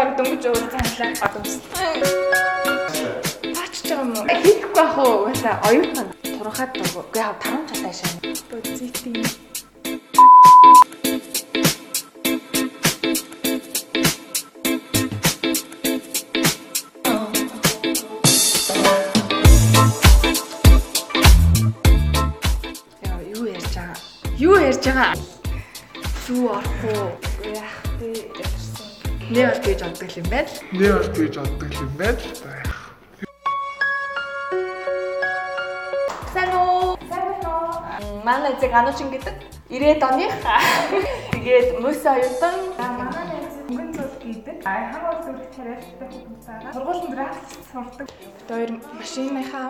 баг дөнгөж уулзсан халаа. Одоо таачж байгаа юм уу? Хийхгүй ах уу? Уусаа оюутан туранхаад дургу. Гээ хав тарам чатаа шаа. Бодзитийн. Юу ярьж байгаа? Юу орохгүй яах вэ гэсэн. Нэ бол гэж боддог юм байна л. Нэ бол гэж боддог юм байна л. Санаа. Манай зэг ануучин гэдэг 90-ад оных. Тэгээд мөс оюутан манай найз хөнгөн зүйл гэдэг. Хамаа зүрх тариалтай хүмүүсаараа сургуулийн график сурдаг. Тэр хоёр машиныхаа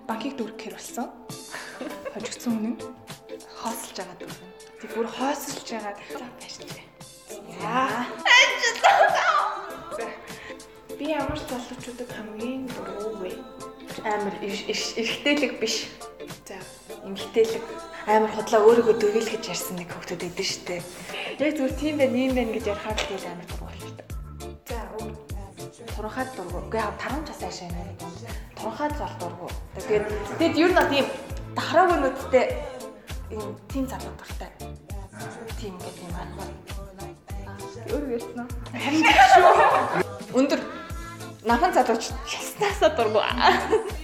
банкыг дүүргэхээр болсон. Хожигдсон үнэн. Хоосолж байгаа дүү. Тэг бүр хоосолж байгаа байштай. Яа. Би ямар залуучуудад хамгийн дургу вэ? Амар эрэгтэйлэг биш. За, эмэгтэйлэг. Амар худлаа өөрийгөө дөөлгөж ярьсан нэг хүүхдүүд байдаг шүү дээ. Яг зүгээр тийм байна, ийм байна гэж ярихад тэгэл амар дургу болчихдог. За, туранхаад дургу. Үгүй яа, тарам часаа шаа нэр. Туранхаад зал дургу. Тэгээд ер нь тийм дахраагүй нүдтэй ийм тийм залуу дуртай. Тийм гэдэг юм байна. Өөр ярьсан уу? Харин шүү. Өндөр нахан залууч яснасаа дургу.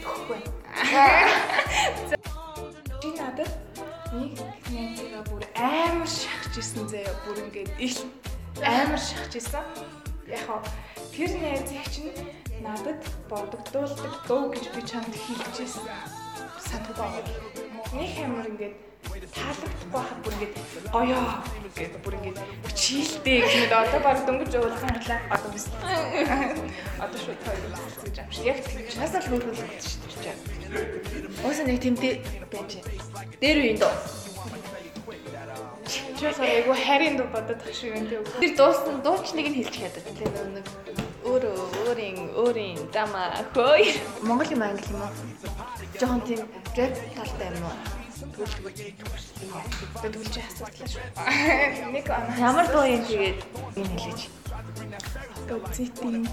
Төгөхгүй. Чи надад нэг нэмтигээ бүр амар шахажсэн заяа. Бүр ингээд их амар шахажсэн. Яг тэр найзыг чинь надад бодогдуулдаг дуу гэж би чамд хэлчихсэн. Санагдав. Нэг амар ингээд таалагдахгүй хаад бүр ингээд гоёо гэдэг бүр ингээд чийлтэй гэдэг одоо баг дөнгөж уулзсан халаа одоо биш. Одоо шууд хоёр гэж амш. Яг тийм часаа л хөргөлдөж шүү дээ. Ууса нэг тэмдэг байж. Дээр үе дөө. Часаа айгу харин дуу бодоод тах шиг юм тийм. Тэр дуусна дуучныг нь хэлчих ядаа. Тэр нэг өөрийн дама хой. Монгол юм англи юм уу? Жохон тийм рэп талтай юм уу? Тэгвэл асуудал шүү. Нэг ямар дуу юм тэгээд энэ хэлээч. Бодзитийн.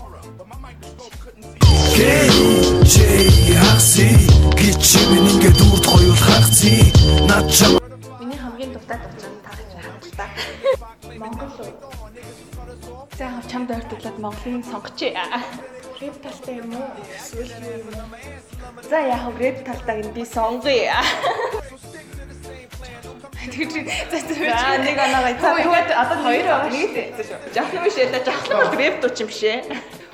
Миний хамгийн дуртай дуучин тагч хамтдаа. Монгол уу. За чамд ойртуулаад Монголын сонгоч. Рэп талтай юм уу? Эсвэл юу юм? За яг рэп талтай нь би сонгоё. За нэг оноо тэгээд одоо хоёр нэг жахлан биш ээ. Жахлан бол рэп дуучин биш ээ.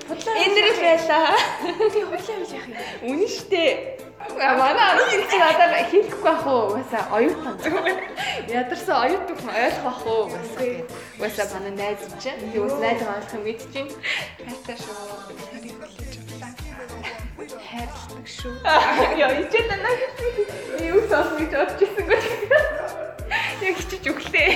Энэ рэп байлаа. Би худлаа гэж яах юм? Үнэн штэ. Манай энэ чинь одоо хийхгүй ах уу? Уусаа оюутан. Ядарсан оюутан ойлгох ах уу? Уусаа манай найз чинь. Би ус найз болох юм мэд чинь. Хайртай шүү. Хайрладаг шүү. Яа, ичээд наа. Юу соос гэж бодчихсон гоо. Яг хичиж өглөө.